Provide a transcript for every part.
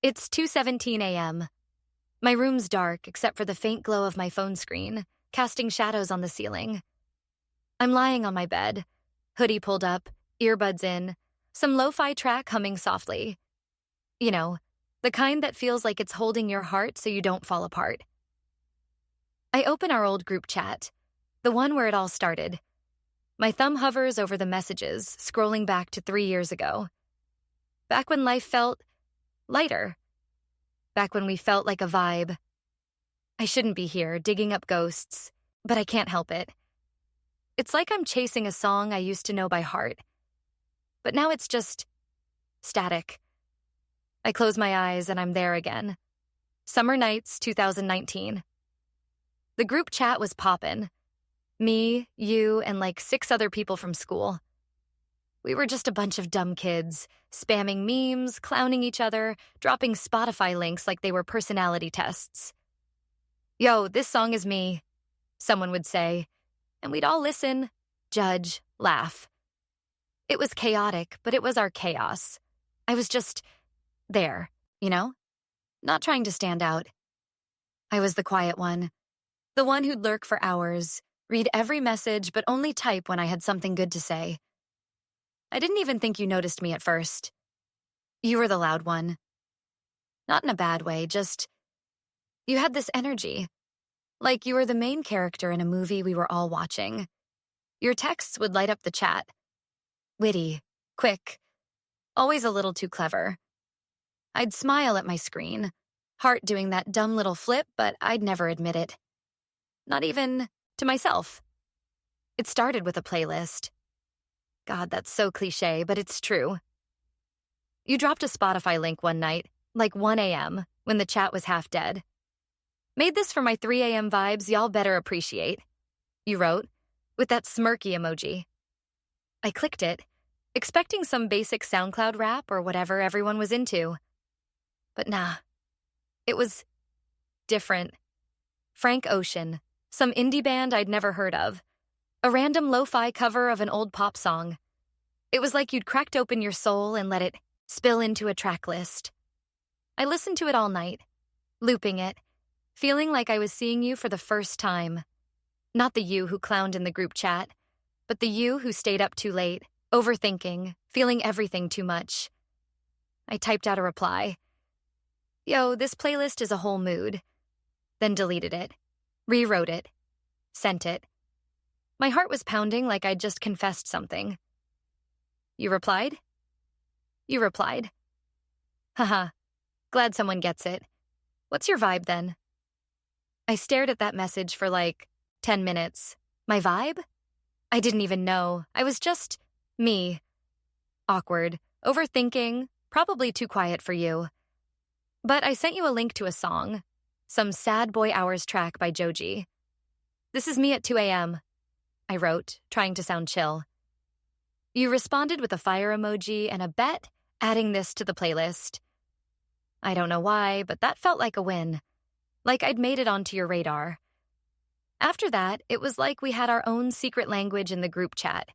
It's 2:17 a.m. My room's dark except for the faint glow of my phone screen, casting shadows on the ceiling. I'm lying on my bed, hoodie pulled up, earbuds in, some lo-fi track humming softly. You know, the kind that feels like it's holding your heart so you don't fall apart. I open our old group chat, the one where it all started. My thumb hovers over the messages, scrolling back to 3 years ago. Back when life felt lighter. Back when we felt like a vibe. I shouldn't be here, digging up ghosts, but I can't help it. It's like I'm chasing a song I used to know by heart. But now it's just static. I close my eyes and I'm there again. Summer nights, 2019. The group chat was poppin'. Me, you, and like 6 other people from school. We were just a bunch of dumb kids, spamming memes, clowning each other, dropping Spotify links like they were personality tests. Yo, this song is me, someone would say, and we'd all listen, judge, laugh. It was chaotic, but it was our chaos. I was just there, you know? Not trying to stand out. I was the quiet one, the one who'd lurk for hours, read every message, but only type when I had something good to say. I didn't even think you noticed me at first. You were the loud one. Not in a bad way, just you had this energy. Like you were the main character in a movie we were all watching. Your texts would light up the chat. Witty, quick, always a little too clever. I'd smile at my screen, heart doing that dumb little flip, but I'd never admit it. Not even to myself. It started with a playlist. God, that's so cliche, but it's true. You dropped a Spotify link one night, like 1 a.m., when the chat was half dead. Made this for my 3 a.m. vibes y'all better appreciate, you wrote, with that smirky emoji. I clicked it, expecting some basic SoundCloud rap or whatever everyone was into. But nah, it was different. Frank Ocean, some indie band I'd never heard of. A random lo-fi cover of an old pop song. It was like you'd cracked open your soul and let it spill into a track list. I listened to it all night, looping it, feeling like I was seeing you for the first time. Not the you who clowned in the group chat, but the you who stayed up too late, overthinking, feeling everything too much. I typed out a reply. Yo, this playlist is a whole mood. Then deleted it, rewrote it, sent it. My heart was pounding like I'd just confessed something. You replied? You replied. Haha, glad someone gets it. What's your vibe then? I stared at that message for like 10 minutes. My vibe? I didn't even know. I was just me. Awkward, overthinking, probably too quiet for you. But I sent you a link to a song, some Sad Boy Hours track by Joji. This is me at 2 a.m., I wrote, trying to sound chill. You responded with a fire emoji and a bet, adding this to the playlist. I don't know why, but that felt like a win. Like I'd made it onto your radar. After that, it was like we had our own secret language in the group chat.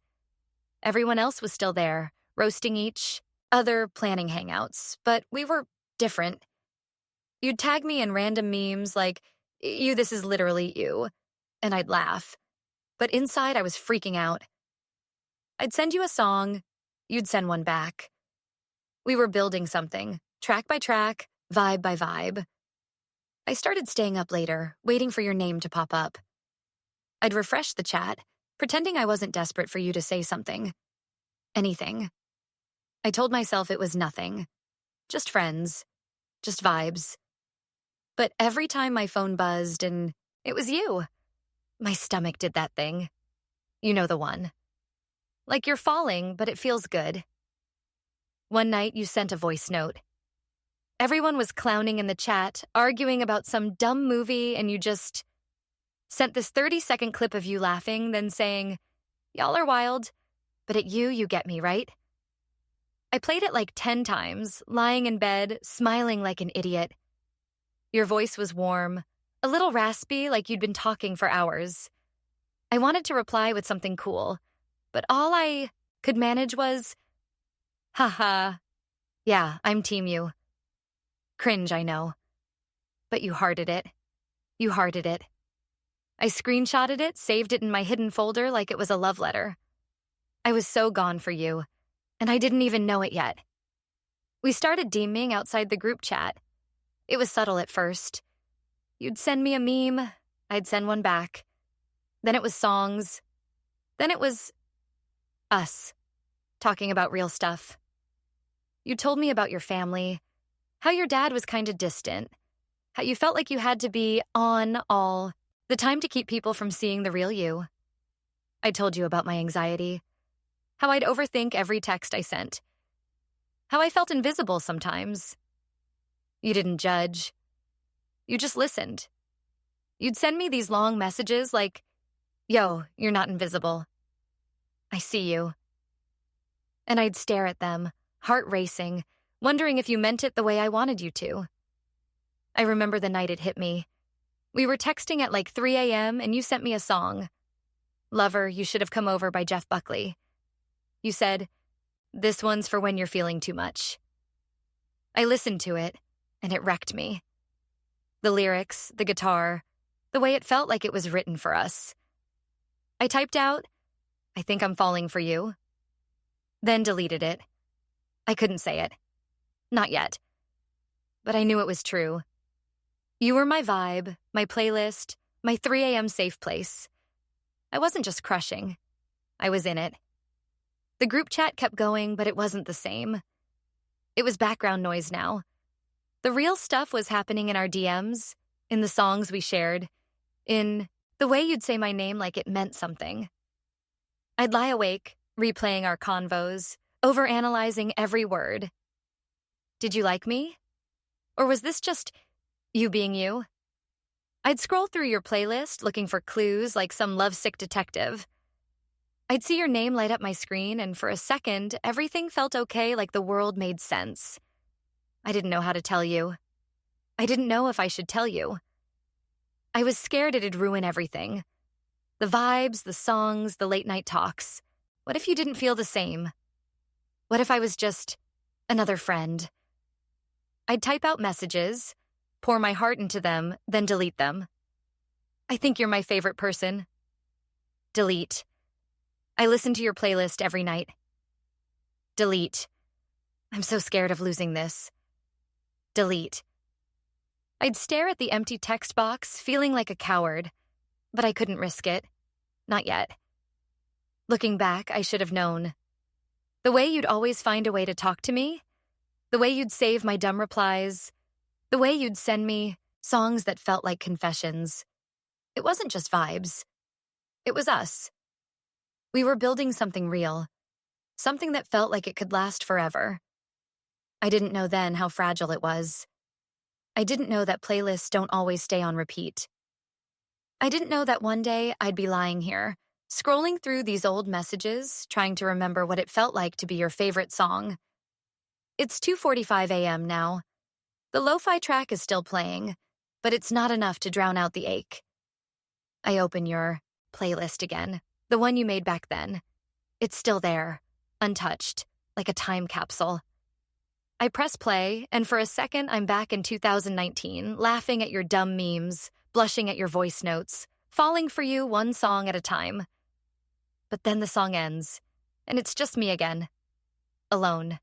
Everyone else was still there, roasting each other, planning hangouts, but we were different. You'd tag me in random memes like, you, this is literally you, and I'd laugh. But inside, I was freaking out. I'd send you a song, you'd send one back. We were building something, track by track, vibe by vibe. I started staying up later, waiting for your name to pop up. I'd refresh the chat, pretending I wasn't desperate for you to say something. Anything. I told myself it was nothing. Just friends. Just vibes. But every time my phone buzzed and it was you. My stomach did that thing. You know the one. Like you're falling, but it feels good. One night you sent a voice note. Everyone was clowning in the chat, arguing about some dumb movie, and you just sent this 30-second clip of you laughing, then saying, y'all are wild, but at you get me, right? I played it like 10 times, lying in bed, smiling like an idiot. Your voice was warm, a little raspy, like you'd been talking for hours. I wanted to reply with something cool, but all I could manage was, haha, yeah, I'm team you. Cringe, I know. But you hearted it. You hearted it. I screenshotted it, saved it in my hidden folder like it was a love letter. I was so gone for you, and I didn't even know it yet. We started deeming outside the group chat. It was subtle at first. You'd send me a meme, I'd send one back. Then it was songs. Then it was us, talking about real stuff. You told me about your family, how your dad was kind of distant, how you felt like you had to be on all the time to keep people from seeing the real you. I told you about my anxiety, how I'd overthink every text I sent, how I felt invisible sometimes. You didn't judge. You just listened. You'd send me these long messages like, "Yo, you're not invisible. I see you." And I'd stare at them, heart racing, wondering if you meant it the way I wanted you to. I remember the night it hit me. We were texting at like 3 a.m. and you sent me a song. "Lover, You Should Have Come Over" by Jeff Buckley. You said, "This one's for when you're feeling too much." I listened to it, and it wrecked me. The lyrics, the guitar, the way it felt like it was written for us. I typed out, "I think I'm falling for you," then deleted it. I couldn't say it. Not yet. But I knew it was true. You were my vibe, my playlist, my 3 a.m. safe place. I wasn't just crushing. I was in it. The group chat kept going, but it wasn't the same. It was background noise now. The real stuff was happening in our DMs, in the songs we shared, in the way you'd say my name like it meant something. I'd lie awake, replaying our convos, overanalyzing every word. Did you like me? Or was this just you being you? I'd scroll through your playlist looking for clues like some lovesick detective. I'd see your name light up my screen, and for a second, everything felt okay, like the world made sense. I didn't know how to tell you. I didn't know if I should tell you. I was scared it'd ruin everything. The vibes, the songs, the late-night talks. What if you didn't feel the same? What if I was just another friend? I'd type out messages, pour my heart into them, then delete them. "I think you're my favorite person." Delete. "I listen to your playlist every night." Delete. "I'm so scared of losing this." Delete. I'd stare at the empty text box, feeling like a coward, but I couldn't risk it. Not yet. Looking back, I should have known. The way you'd always find a way to talk to me, the way you'd save my dumb replies, the way you'd send me songs that felt like confessions. It wasn't just vibes. It was us. We were building something real, something that felt like it could last forever. I didn't know then how fragile it was. I didn't know that playlists don't always stay on repeat. I didn't know that one day I'd be lying here, scrolling through these old messages, trying to remember what it felt like to be your favorite song. It's 2:45 a.m. now. The lo-fi track is still playing, but it's not enough to drown out the ache. I open your playlist again, the one you made back then. It's still there, untouched, like a time capsule. I press play, and for a second I'm back in 2019, laughing at your dumb memes, blushing at your voice notes, falling for you one song at a time. But then the song ends, and it's just me again. Alone.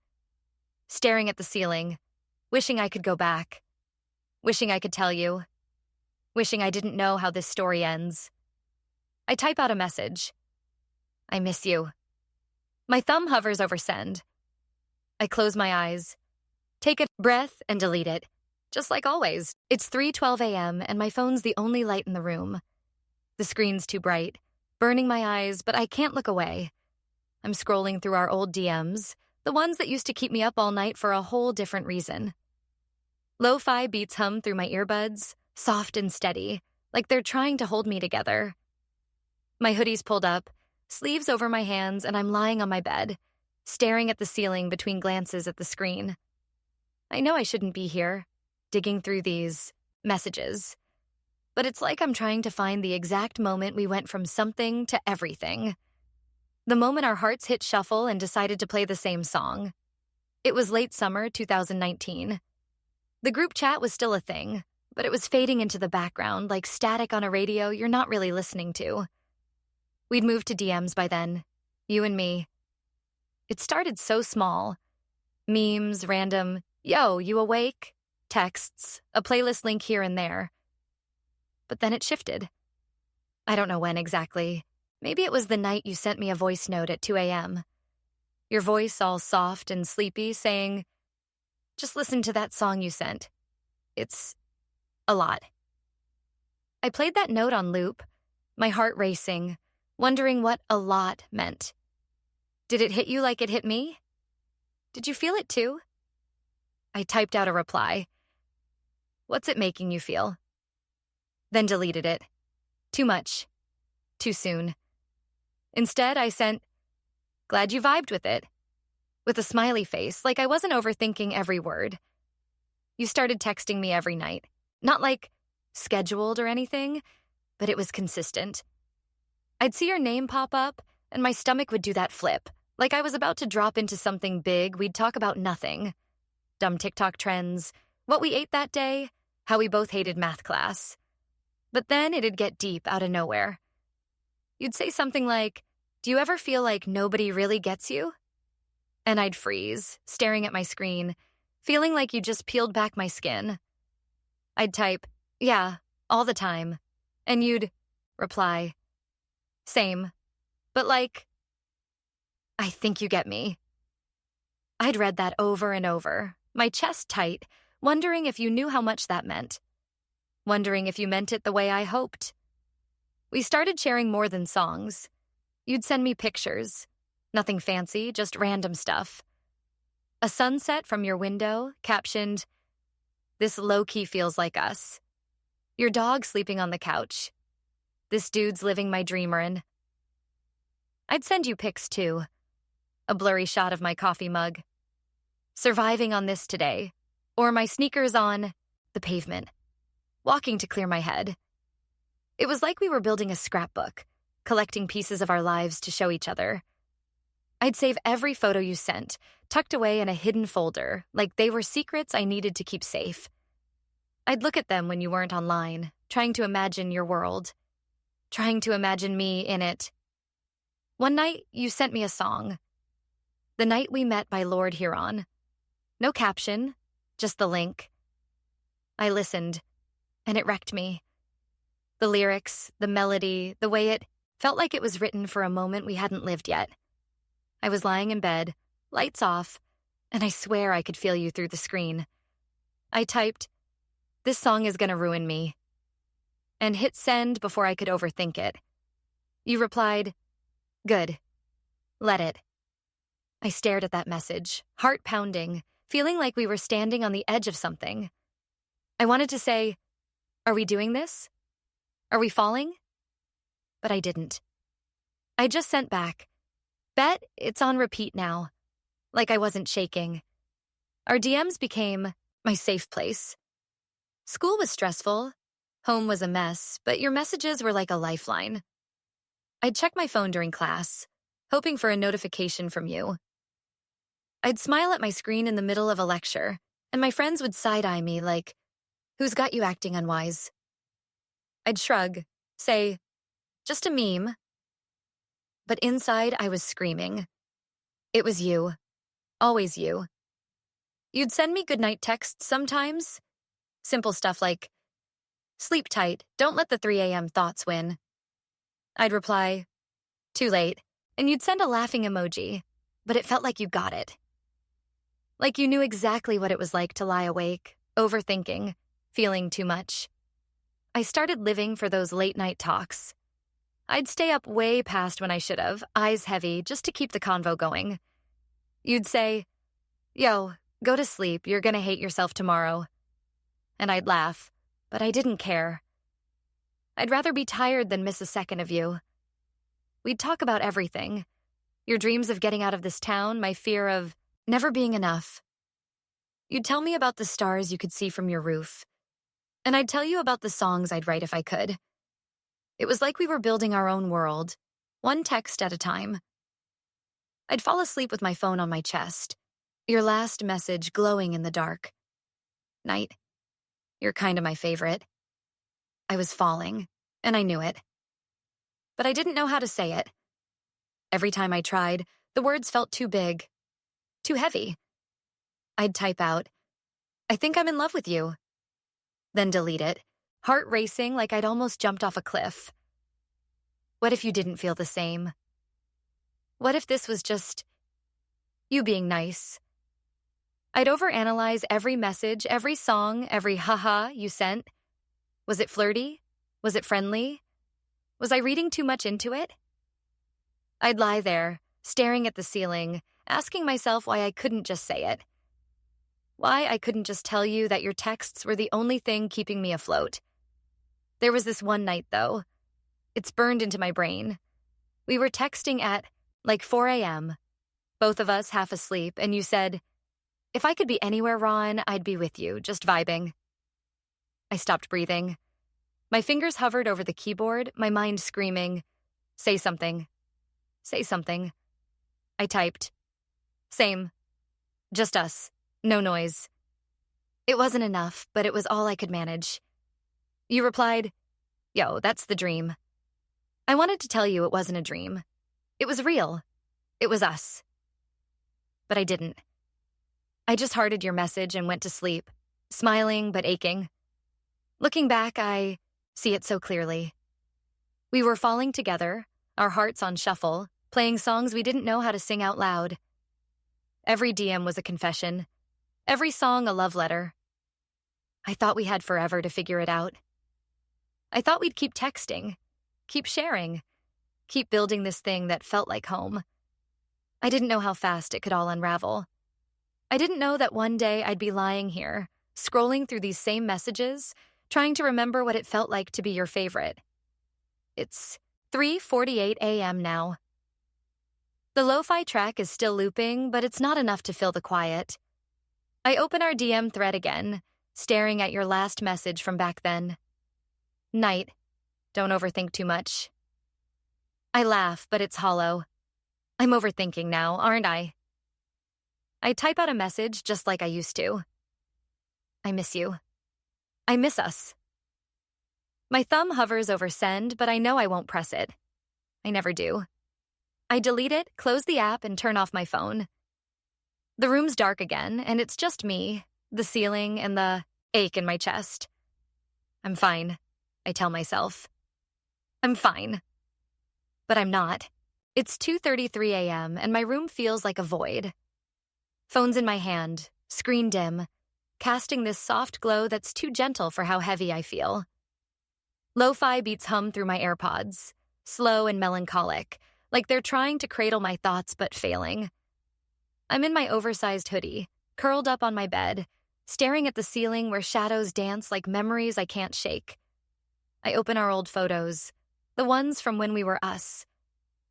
Staring at the ceiling, wishing I could go back. Wishing I could tell you. Wishing I didn't know how this story ends. I type out a message. "I miss you." My thumb hovers over send. I close my eyes, take a breath, and delete it. Just like always. It's 3:12 a.m., and my phone's the only light in the room. The screen's too bright, burning my eyes, but I can't look away. I'm scrolling through our old DMs, the ones that used to keep me up all night for a whole different reason. Lo-fi beats hum through my earbuds, soft and steady, like they're trying to hold me together. My hoodie's pulled up, sleeves over my hands, and I'm lying on my bed, staring at the ceiling between glances at the screen. I know I shouldn't be here, digging through these messages, but it's like I'm trying to find the exact moment we went from something to everything. The moment our hearts hit shuffle and decided to play the same song. It was late summer 2019. The group chat was still a thing, but it was fading into the background like static on a radio you're not really listening to. We'd moved to DMs by then, you and me. It started so small. Memes, random, yo, you awake? Texts, a playlist link here and there. But then it shifted. I don't know when exactly. Maybe it was the night you sent me a voice note at 2 a.m. Your voice all soft and sleepy saying, just listen to that song you sent. It's a lot. I played that note on loop, my heart racing, wondering what a lot meant. Did it hit you like it hit me? Did you feel it too? I typed out a reply. What's it making you feel? Then deleted it. Too much. Too soon. Instead, I sent, glad you vibed with it, with a smiley face, like I wasn't overthinking every word. You started texting me every night. Not like scheduled or anything, but it was consistent. I'd see your name pop up, and my stomach would do that flip, like I was about to drop into something big we'd talk about nothing. Dumb TikTok trends, what we ate that day, how we both hated math class. But then it'd get deep out of nowhere. You'd say something like, do you ever feel like nobody really gets you? And I'd freeze, staring at my screen, feeling like you just peeled back my skin. I'd type, yeah, all the time. And you'd reply, same. But like, I think you get me. I'd read that over and over, my chest tight, wondering if you knew how much that meant. Wondering if you meant it the way I hoped. We started sharing more than songs. You'd send me pictures. Nothing fancy, just random stuff. A sunset from your window, captioned, this low-key feels like us. Your dog sleeping on the couch. This dude's living my dreamerin'. I'd send you pics too. A blurry shot of my coffee mug. Surviving on this today. Or my sneakers on the pavement. Walking to clear my head. It was like we were building a scrapbook, collecting pieces of our lives to show each other. I'd save every photo you sent, tucked away in a hidden folder, like they were secrets I needed to keep safe. I'd look at them when you weren't online, trying to imagine your world. Trying to imagine me in it. One night, you sent me a song. The Night We Met by Lord Huron. No caption, just the link. I listened, and it wrecked me. The lyrics, the melody, the way it felt like it was written for a moment we hadn't lived yet. I was lying in bed, lights off, and I swear I could feel you through the screen. I typed, this song is gonna ruin me, and hit send before I could overthink it. You replied, good, let it. I stared at that message, heart pounding, feeling like we were standing on the edge of something. I wanted to say, are we doing this? Are we falling? But I didn't. I just sent back, bet it's on repeat now, like I wasn't shaking. Our DMs became my safe place. School was stressful, home was a mess, but your messages were like a lifeline. I'd check my phone during class, hoping for a notification from you. I'd smile at my screen in the middle of a lecture, and my friends would side-eye me like, who's got you acting unwise? I'd shrug, say, just a meme. But inside, I was screaming. It was you. Always you. You'd send me goodnight texts sometimes. Simple stuff like, sleep tight, don't let the 3 a.m. thoughts win. I'd reply, too late, and you'd send a laughing emoji, but it felt like you got it. Like you knew exactly what it was like to lie awake, overthinking, feeling too much. I started living for those late-night talks. I'd stay up way past when I should have, eyes heavy, just to keep the convo going. You'd say, yo, go to sleep, you're gonna hate yourself tomorrow. And I'd laugh, but I didn't care. I'd rather be tired than miss a second of you. We'd talk about everything. Your dreams of getting out of this town, my fear of never being enough. You'd tell me about the stars you could see from your roof. And I'd tell you about the songs I'd write if I could. It was like we were building our own world, one text at a time. I'd fall asleep with my phone on my chest, your last message glowing in the dark. Night, you're kinda my favorite. I was falling, and I knew it. But I didn't know how to say it. Every time I tried, the words felt too big, too heavy. I'd type out, I think I'm in love with you. Then delete it, heart racing like I'd almost jumped off a cliff. What if you didn't feel the same? What if this was just you being nice? I'd overanalyze every message, every song, every haha you sent. Was it flirty? Was it friendly? Was I reading too much into it? I'd lie there, staring at the ceiling, asking myself why I couldn't just say it. Why I couldn't just tell you that your texts were the only thing keeping me afloat. There was this one night, though. It's burned into my brain. We were texting at, like 4 a.m., both of us half asleep, and you said, if I could be anywhere, Ron, I'd be with you, just vibing. I stopped breathing. My fingers hovered over the keyboard, my mind screaming, say something. Say something. I typed, same. Just us. No noise. It wasn't enough, but it was all I could manage. You replied, yo, that's the dream. I wanted to tell you it wasn't a dream. It was real. It was us. But I didn't. I just hearted your message and went to sleep, smiling but aching. Looking back, I see it so clearly. We were falling together, our hearts on shuffle, playing songs we didn't know how to sing out loud. Every DM was a confession, every song a love letter. I thought we had forever to figure it out. I thought we'd keep texting, keep sharing, keep building this thing that felt like home. I didn't know how fast it could all unravel. I didn't know that one day I'd be lying here, scrolling through these same messages, trying to remember what it felt like to be your favorite. It's 3:48 a.m. now. The lo-fi track is still looping, but it's not enough to fill the quiet. I open our DM thread again, staring at your last message from back then. Night. Don't overthink too much. I laugh, but it's hollow. I'm overthinking now, aren't I? I type out a message just like I used to. I miss you. I miss us. My thumb hovers over send, but I know I won't press it. I never do. I delete it, close the app, and turn off my phone. The room's dark again, and it's just me, the ceiling, and the ache in my chest. I'm fine, I tell myself. I'm fine. But I'm not. It's 2:33 a.m., and my room feels like a void. Phone's in my hand, screen dim, casting this soft glow that's too gentle for how heavy I feel. Lo-fi beats hum through my AirPods, slow and melancholic, like they're trying to cradle my thoughts but failing. I'm in my oversized hoodie, curled up on my bed, staring at the ceiling where shadows dance like memories I can't shake. I open our old photos, the ones from when we were us.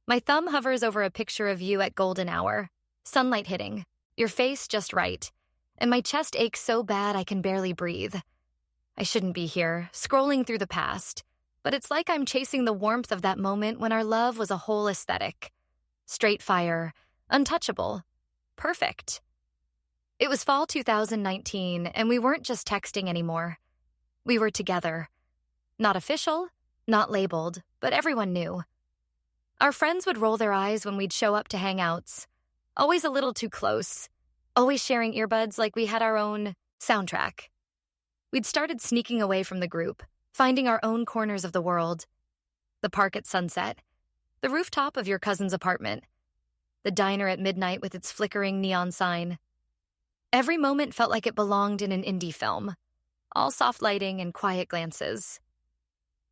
My thumb hovers over a picture of you at golden hour, sunlight hitting, your face just right, and my chest aches so bad I can barely breathe. I shouldn't be here, scrolling through the past, but it's like I'm chasing the warmth of that moment when our love was a whole aesthetic. Straight fire, untouchable, perfect. It was fall 2019, and we weren't just texting anymore. We were together. Not official, not labeled, but everyone knew. Our friends would roll their eyes when we'd show up to hangouts, always a little too close, always sharing earbuds like we had our own soundtrack. We'd started sneaking away from the group, finding our own corners of the world. The park at sunset, the rooftop of your cousin's apartment, the diner at midnight with its flickering neon sign. Every moment felt like it belonged in an indie film, all soft lighting and quiet glances.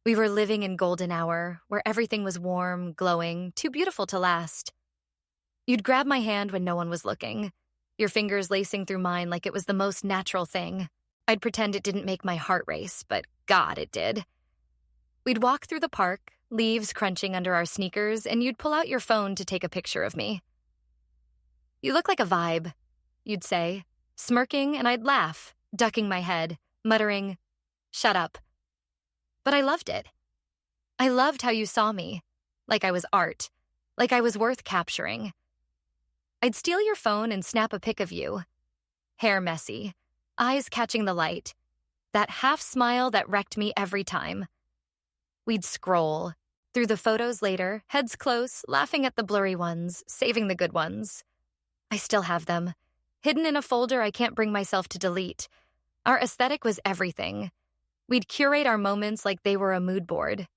We were living in golden hour, where everything was warm, glowing, too beautiful to last. You'd grab my hand when no one was looking, your fingers lacing through mine like it was the most natural thing. I'd pretend it didn't make my heart race, but God, it did. We'd walk through the park, leaves crunching under our sneakers, and you'd pull out your phone to take a picture of me. You look like a vibe, you'd say, smirking, and I'd laugh, ducking my head, muttering, shut up. But I loved it. I loved how you saw me, like I was art, like I was worth capturing. I'd steal your phone and snap a pic of you. Hair messy, eyes catching the light, that half smile that wrecked me every time. We'd scroll through the photos later, heads close, laughing at the blurry ones, saving the good ones. I still have them, hidden in a folder I can't bring myself to delete. Our aesthetic was everything. We'd curate our moments like they were a mood board.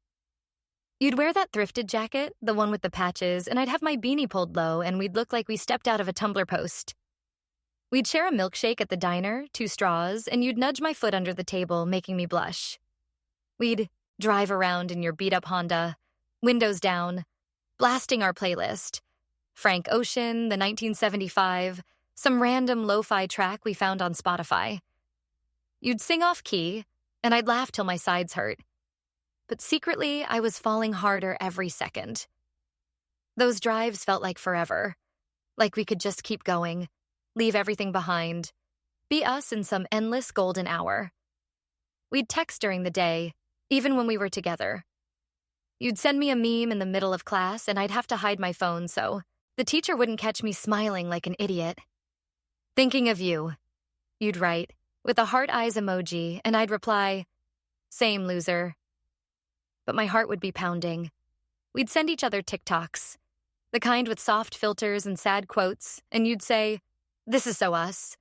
You'd wear that thrifted jacket, the one with the patches, and I'd have my beanie pulled low, and we'd look like we stepped out of a Tumblr post. We'd share a milkshake at the diner, 2 straws, and you'd nudge my foot under the table, making me blush. We'd drive around in your beat-up Honda, windows down, blasting our playlist. Frank Ocean, the 1975, some random lo-fi track we found on Spotify. You'd sing off key, and I'd laugh till my sides hurt. But secretly, I was falling harder every second. Those drives felt like forever, like we could just keep going, leave everything behind, be us in some endless golden hour. We'd text during the day, even when we were together. You'd send me a meme in the middle of class, and I'd have to hide my phone so the teacher wouldn't catch me smiling like an idiot. Thinking of you, you'd write, with a heart eyes emoji, and I'd reply, same loser. But my heart would be pounding. We'd send each other TikToks, the kind with soft filters and sad quotes, and you'd say, this is so us.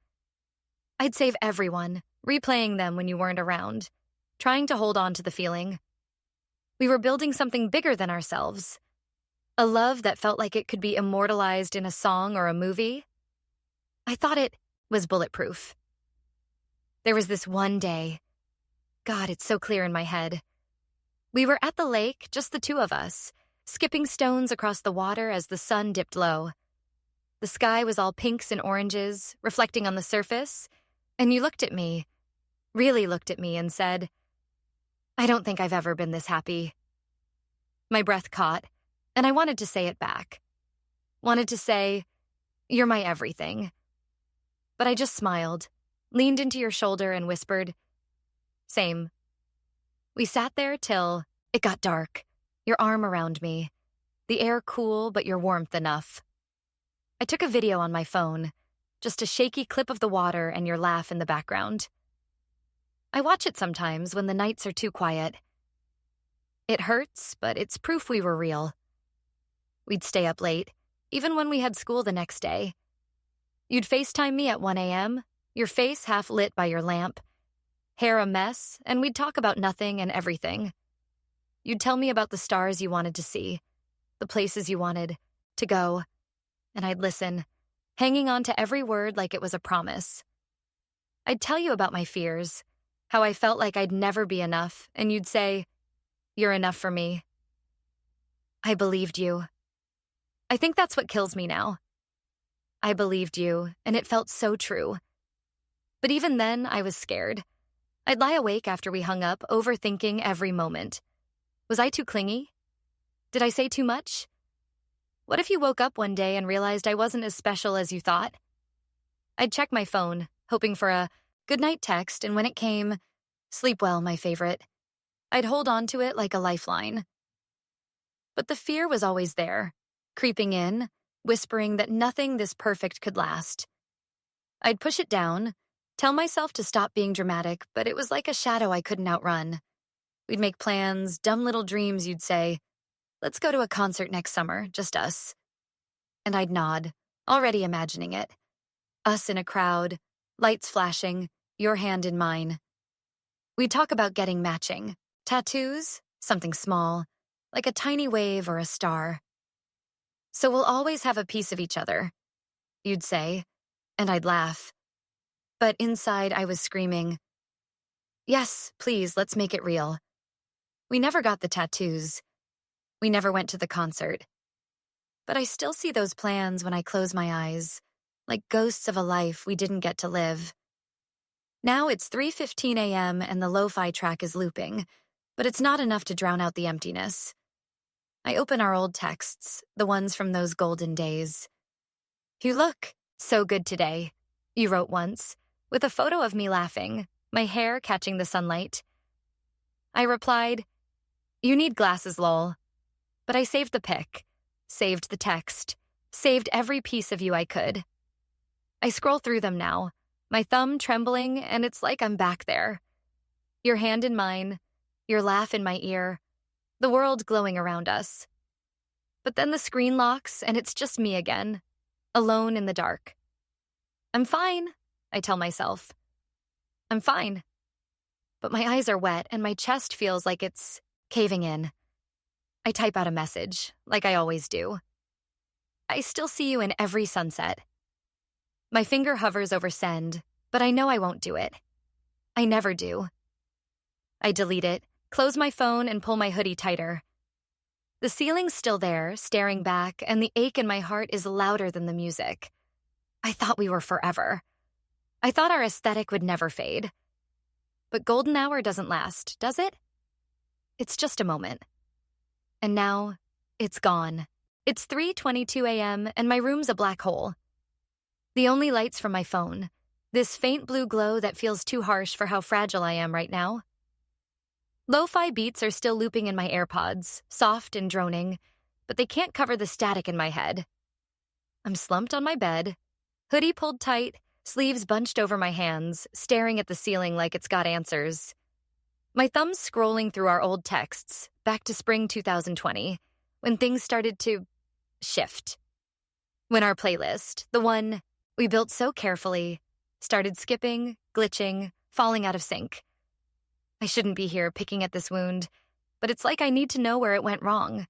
I'd save everyone, replaying them when you weren't around, trying to hold on to the feeling. We were building something bigger than ourselves, a love that felt like it could be immortalized in a song or a movie. I thought it was bulletproof. There was this one day. God, it's so clear in my head. We were at the lake, just the 2 of us, skipping stones across the water as the sun dipped low. The sky was all pinks and oranges, reflecting on the surface, and you looked at me, really looked at me, and said, I don't think I've ever been this happy. My breath caught, and I wanted to say it back. Wanted to say, you're my everything. But I just smiled, leaned into your shoulder, and whispered, same. We sat there till it got dark, your arm around me, the air cool but your warmth enough. I took a video on my phone, just a shaky clip of the water and your laugh in the background. I watch it sometimes when the nights are too quiet. It hurts, but it's proof we were real. We'd stay up late, even when we had school the next day. You'd FaceTime me at 1 a.m., your face half lit by your lamp, hair a mess, and we'd talk about nothing and everything. You'd tell me about the stars you wanted to see, the places you wanted to go, and I'd listen, hanging on to every word like it was a promise. I'd tell you about my fears, how I felt like I'd never be enough, and you'd say, you're enough for me. I believed you. I think that's what kills me now. I believed you, and it felt so true. But even then, I was scared. I'd lie awake after we hung up, overthinking every moment. Was I too clingy? Did I say too much? What if you woke up one day and realized I wasn't as special as you thought? I'd check my phone, hoping for a goodnight text, and when it came, sleep well, my favorite. I'd hold on to it like a lifeline. But the fear was always there, creeping in, whispering that nothing this perfect could last. I'd push it down, tell myself to stop being dramatic, but it was like a shadow I couldn't outrun. We'd make plans, dumb little dreams, you'd say, let's go to a concert next summer, just us. And I'd nod, already imagining it. Us in a crowd, lights flashing, your hand in mine. We'd talk about getting matching. Tattoos, something small, like a tiny wave or a star. So we'll always have a piece of each other, you'd say, and I'd laugh. But inside I was screaming, yes, please, let's make it real. We never got the tattoos. We never went to the concert. But I still see those plans when I close my eyes, like ghosts of a life we didn't get to live. Now it's 3:15 a.m. and the lo-fi track is looping, but it's not enough to drown out the emptiness. I open our old texts, the ones from those golden days. You look so good today, you wrote once, with a photo of me laughing, my hair catching the sunlight. I replied, you need glasses, lol. But I saved the pic, saved the text, saved every piece of you I could. I scroll through them now, my thumb trembling, and it's like I'm back there. Your hand in mine, your laugh in my ear, the world glowing around us. But then the screen locks, and it's just me again, alone in the dark. I'm fine, I tell myself. I'm fine. But my eyes are wet, and my chest feels like it's caving in. I type out a message, like I always do. I still see you in every sunset. My finger hovers over send, but I know I won't do it. I never do. I delete it, close my phone, and pull my hoodie tighter. The ceiling's still there, staring back, and the ache in my heart is louder than the music. I thought we were forever. I thought our aesthetic would never fade. But golden hour doesn't last, does it? It's just a moment. And now, it's gone. It's 3:22 a.m., and my room's a black hole. The only light's from my phone, this faint blue glow that feels too harsh for how fragile I am right now. Lo-fi beats are still looping in my AirPods, soft and droning, but they can't cover the static in my head. I'm slumped on my bed, hoodie pulled tight, sleeves bunched over my hands, staring at the ceiling like it's got answers. My thumb's scrolling through our old texts, back to spring 2020, when things started to shift. When our playlist, the one we built so carefully, started skipping, glitching, falling out of sync. I shouldn't be here picking at this wound, but it's like I need to know where it went wrong.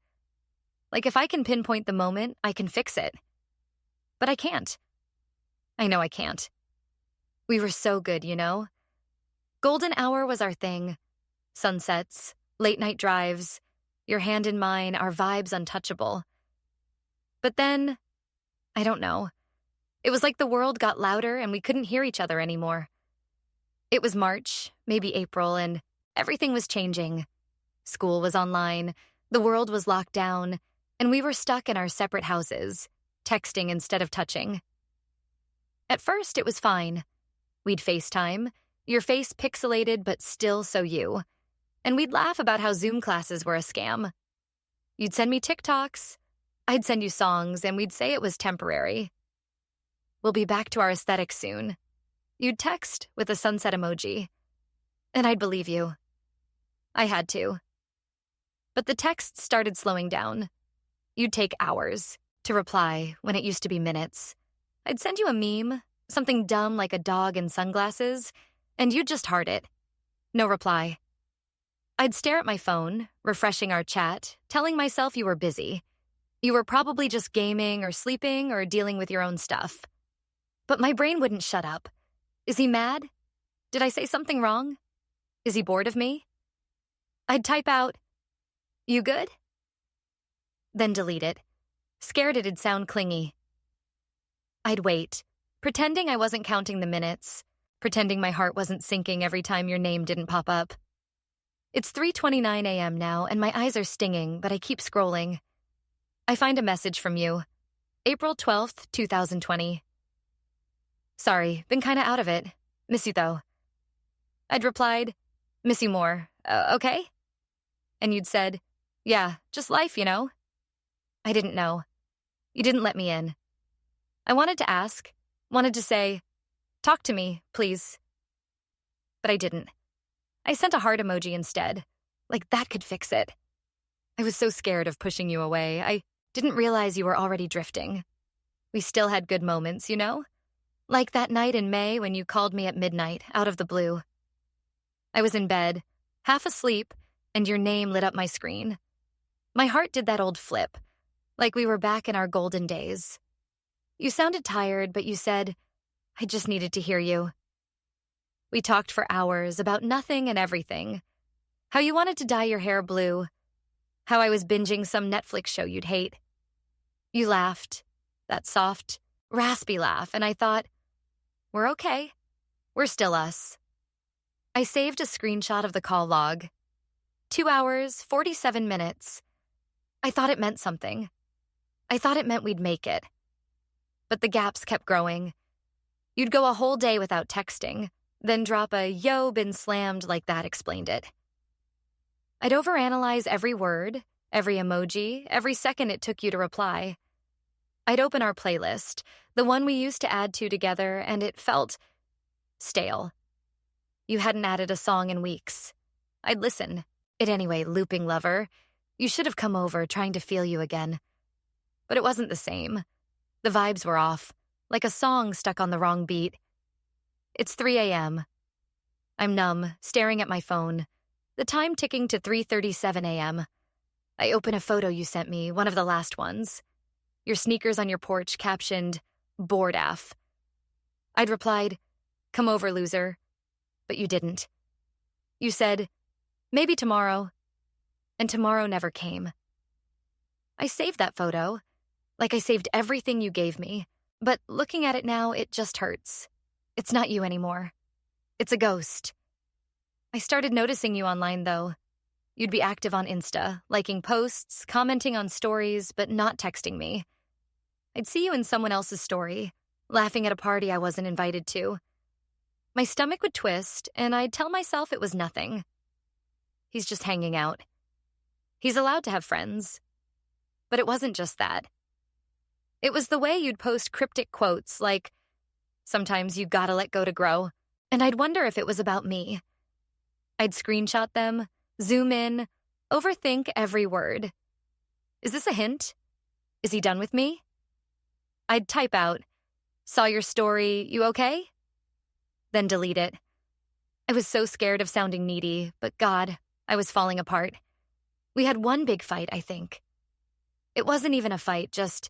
Like if I can pinpoint the moment, I can fix it. But I can't. I know I can't. We were so good, you know? Golden hour was our thing. Sunsets, late night drives, your hand in mine, our vibes untouchable. But then, I don't know. It was like the world got louder and we couldn't hear each other anymore. It was March, maybe April, and everything was changing. School was online, the world was locked down, and we were stuck in our separate houses, texting instead of touching. At first, it was fine. We'd FaceTime, your face pixelated but still so you. And we'd laugh about how Zoom classes were a scam. You'd send me TikToks, I'd send you songs, and we'd say it was temporary. We'll be back to our aesthetic soon. You'd text with a sunset emoji. And I'd believe you. I had to. But the texts started slowing down. You'd take hours to reply when it used to be minutes. I'd send you a meme, something dumb like a dog in sunglasses, and you'd just heart it. No reply. I'd stare at my phone, refreshing our chat, telling myself you were busy. You were probably just gaming or sleeping or dealing with your own stuff. But my brain wouldn't shut up. Is he mad? Did I say something wrong? Is he bored of me? I'd type out, "You good?" Then delete it, scared it'd sound clingy. I'd wait, pretending I wasn't counting the minutes, pretending my heart wasn't sinking every time your name didn't pop up. It's 3:29 a.m. now, and my eyes are stinging, but I keep scrolling. I find a message from you. April 12th, 2020. Sorry, been kinda out of it. Miss you, though. I'd replied, miss you more. Okay? And you'd said, yeah, just life, you know? I didn't know. You didn't let me in. I wanted to ask, wanted to say, talk to me, please. But I didn't. I sent a heart emoji instead. Like that could fix it. I was so scared of pushing you away. I didn't realize you were already drifting. We still had good moments, you know? Like that night in May when you called me at midnight, out of the blue. I was in bed, half asleep, and your name lit up my screen. My heart did that old flip, like we were back in our golden days. You sounded tired, but you said, I just needed to hear you. We talked for hours about nothing and everything. How you wanted to dye your hair blue. How I was binging some Netflix show you'd hate. You laughed, that soft, raspy laugh, and I thought, we're okay. We're still us. I saved a screenshot of the call log. 2 hours, 47 minutes. I thought it meant something. I thought it meant we'd make it. But the gaps kept growing. You'd go a whole day without texting, then drop a yo, been slammed like that explained it. I'd overanalyze every word, every emoji, every second it took you to reply. I'd open our playlist, the one we used to add to together, and it felt stale. You hadn't added a song in weeks. I'd listen. Anyway, looping lover, you should have come over trying to feel you again. But it wasn't the same. The vibes were off, like a song stuck on the wrong beat. It's 3 a.m. I'm numb, staring at my phone, the time ticking to 3:37 a.m. I open a photo you sent me, one of the last ones. Your sneakers on your porch captioned, "Bored AF." I'd replied, "Come over, loser." But you didn't. You said, "Maybe tomorrow." And tomorrow never came. I saved that photo, like I saved everything you gave me, but looking at it now, it just hurts. It's not you anymore. It's a ghost. I started noticing you online, though. You'd be active on Insta, liking posts, commenting on stories, but not texting me. I'd see you in someone else's story, laughing at a party I wasn't invited to. My stomach would twist, and I'd tell myself it was nothing. He's just hanging out. He's allowed to have friends. But it wasn't just that. It was the way you'd post cryptic quotes like, "Sometimes you gotta let go to grow," and I'd wonder if it was about me. I'd screenshot them, zoom in, overthink every word. Is this a hint? Is he done with me? I'd type out, "Saw your story, you okay?" Then delete it. I was so scared of sounding needy, but God, I was falling apart. We had one big fight, I think. It wasn't even a fight, just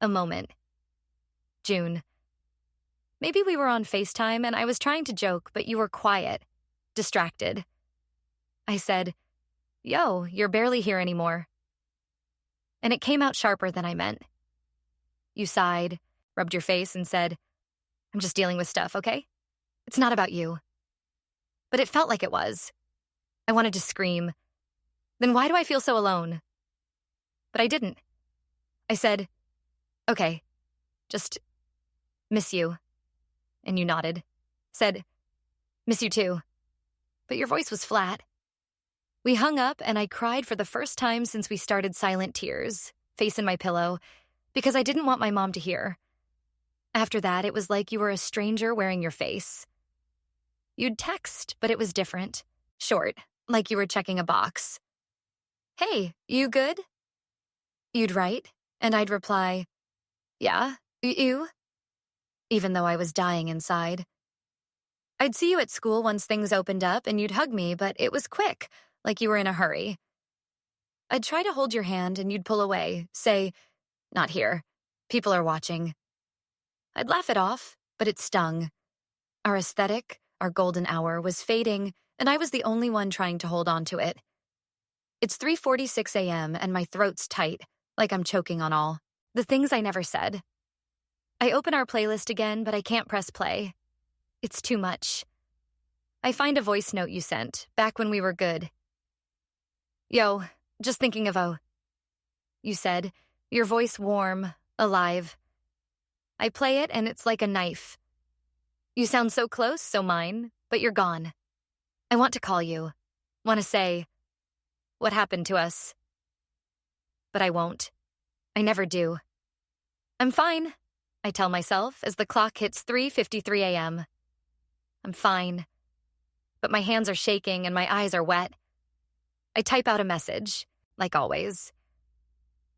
a moment. June. Maybe we were on FaceTime and I was trying to joke, but you were quiet, distracted. I said, "Yo, you're barely here anymore." And it came out sharper than I meant. You sighed, rubbed your face, and said, "I'm just dealing with stuff, okay? It's not about you." But it felt like it was. I wanted to scream. Then why do I feel so alone? But I didn't. I said, "Okay, just miss you." And you nodded. Said, "Miss you too." But your voice was flat. We hung up and I cried for the first time since we started silent tears, face in my pillow, because I didn't want my mom to hear. After that, it was like you were a stranger wearing your face. You'd text, but it was different. Short, like you were checking a box. "Hey, you good?" You'd write, and I'd reply, "Yeah, you?" Even though I was dying inside. I'd see you at school once things opened up and you'd hug me, but it was quick, like you were in a hurry. I'd try to hold your hand and you'd pull away, say, "Not here. People are watching." I'd laugh it off, but it stung. Our aesthetic, our golden hour, was fading, and I was the only one trying to hold on to it. It's 3:46 a.m. and my throat's tight, like I'm choking on all the things I never said. I open our playlist again, but I can't press play. It's too much. I find a voice note you sent, back when we were good. "Yo, just thinking of you said, your voice warm, alive. I play it and it's like a knife. You sound so close, so mine, but you're gone. I want to call you. Want to say, what happened to us? But I won't. I never do. I'm fine, I tell myself as the clock hits 3:53 a.m. I'm fine. But my hands are shaking and my eyes are wet. I type out a message, like always.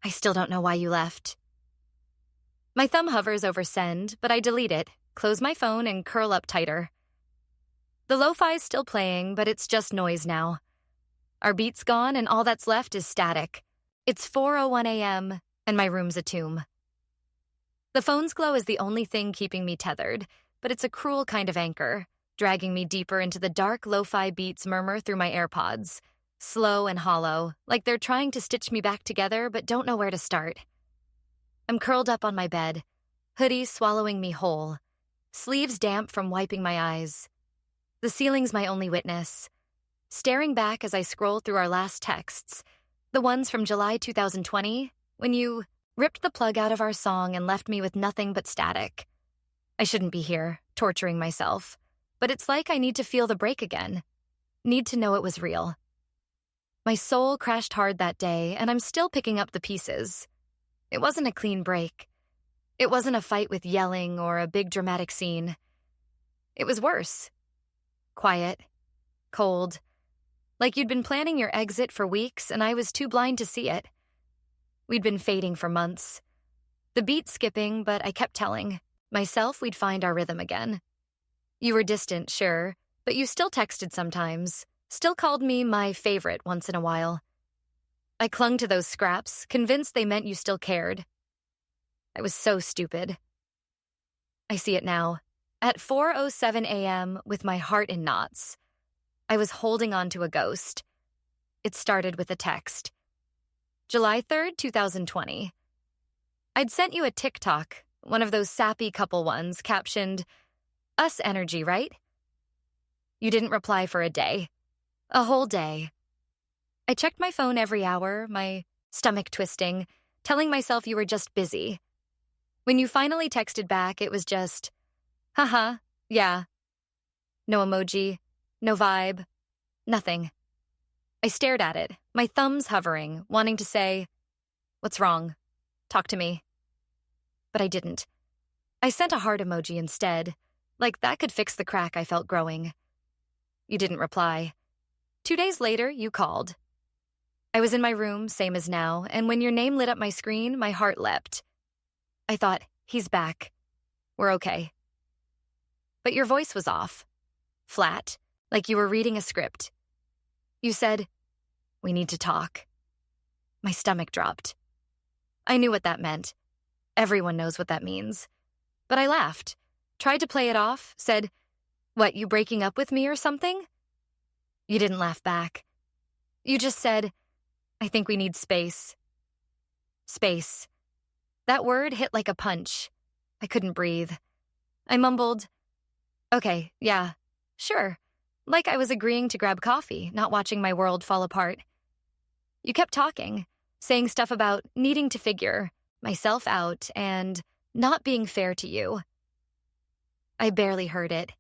"I still don't know why you left." My thumb hovers over send, but I delete it, close my phone, and curl up tighter. The lo-fi's still playing, but it's just noise now. Our beat's gone, and all that's left is static. It's 4:01 a.m., and my room's a tomb. The phone's glow is the only thing keeping me tethered, but it's a cruel kind of anchor, dragging me deeper into the dark lo-fi beats murmur through my AirPods, slow and hollow, like they're trying to stitch me back together but don't know where to start. I'm curled up on my bed, hoodie swallowing me whole, sleeves damp from wiping my eyes. The ceiling's my only witness. Staring back as I scroll through our last texts, the ones from July 2020, when you ripped the plug out of our song and left me with nothing but static. I shouldn't be here, torturing myself, but it's like I need to feel the break again. Need to know it was real. My soul crashed hard that day, and I'm still picking up the pieces. It wasn't a clean break. It wasn't a fight with yelling or a big dramatic scene. It was worse. Quiet. Cold. Like you'd been planning your exit for weeks and I was too blind to see it. We'd been fading for months. The beat skipping, but I kept telling myself we'd find our rhythm again. You were distant, sure, but you still texted sometimes, still called me my favorite once in a while. I clung to those scraps, convinced they meant you still cared. I was so stupid. I see it now. At 4:07 a.m., with my heart in knots, I was holding on to a ghost. It started with a text. July 3rd, 2020. I'd sent you a TikTok, one of those sappy couple ones, captioned, "Us energy, right?" You didn't reply for a day. A whole day. I checked my phone every hour, my stomach twisting, telling myself you were just busy. When you finally texted back, it was just, haha, yeah. No emoji, no vibe, nothing. I stared at it, my thumbs hovering, wanting to say, "What's wrong? Talk to me." But I didn't. I sent a heart emoji instead, like that could fix the crack I felt growing. You didn't reply. 2 days later, you called. I was in my room, same as now, and when your name lit up my screen, my heart leapt. I thought, he's back. We're okay. But your voice was off. Flat, like you were reading a script. You said, "We need to talk." My stomach dropped. I knew what that meant. Everyone knows what that means. But I laughed, tried to play it off, said, "What, you breaking up with me or something?" You didn't laugh back. You just said, "I think we need space." Space. That word hit like a punch. I couldn't breathe. I mumbled, "Okay, yeah, sure." Like I was agreeing to grab coffee, not watching my world fall apart. You kept talking, saying stuff about needing to figure myself out and not being fair to you. I barely heard it.